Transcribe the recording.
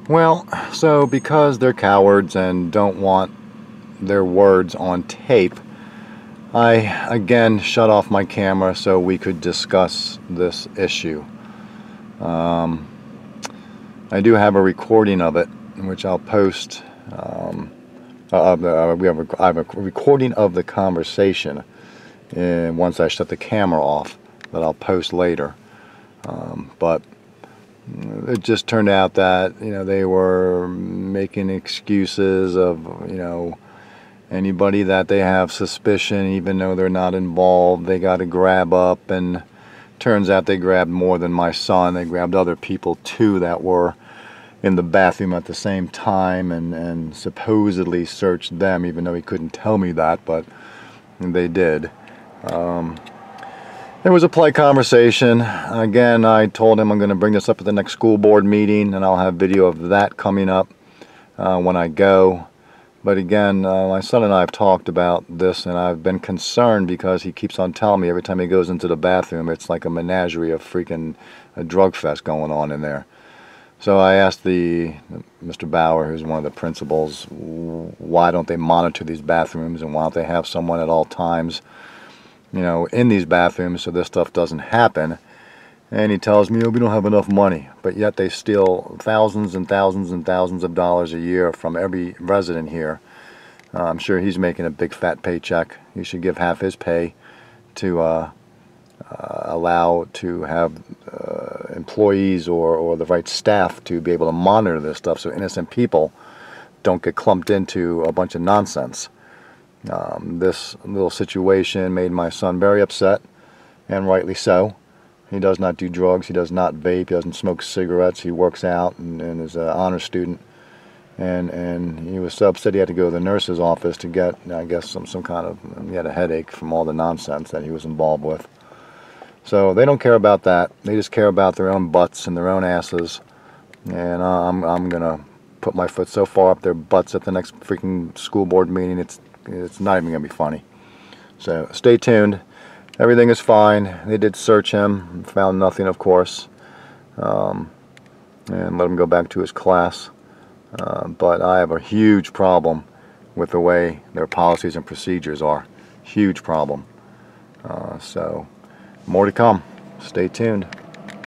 Well, so because they're cowards and don't want their words on tape, I again shut off my camera so we could discuss this issue. I do have a recording of it, which I'll post. I have a recording of the conversation, and once I shut the camera off, that I'll post later. But it just turned out that they were making excuses of anybody that they have suspicion, even though they're not involved, they got to grab up. And turns out they grabbed more than my son. They grabbed other people too that were in the bathroom at the same time, and supposedly searched them, even though he couldn't tell me that, but they did. It was a polite conversation. Again, I told him I'm going to bring this up at the next school board meeting, and I'll have video of that coming up when I go. But again, my son and I have talked about this, and I've been concerned because he keeps on telling me every time he goes into the bathroom it's like a menagerie of freaking a drug fest going on in there. So I asked Mr. Bauer, who's one of the principals, why don't they monitor these bathrooms, and why don't they have someone at all times, in these bathrooms so this stuff doesn't happen. And he tells me, we don't have enough money, but yet they steal thousands and thousands and thousands of dollars a year from every resident here. I'm sure he's making a big fat paycheck. He should give half his pay to allow to have employees or the right staff to be able to monitor this stuff so innocent people don't get clumped into a bunch of nonsense. This little situation made my son very upset, and rightly so. He does not do drugs, he does not vape, he doesn't smoke cigarettes, he works out and is an honor student. And he was so upset he had to go to the nurse's office to get, I guess, some kind of, he had a headache from all the nonsense that he was involved with. So they don't care about that. They just care about their own butts and their own asses. And I'm going to put my foot so far up their butts at the next freaking school board meeting, it's not even going to be funny. So stay tuned. Everything is fine. They did search him, found nothing, of course, and let him go back to his class. But I have a huge problem with the way their policies and procedures are. Huge problem. So more to come. Stay tuned.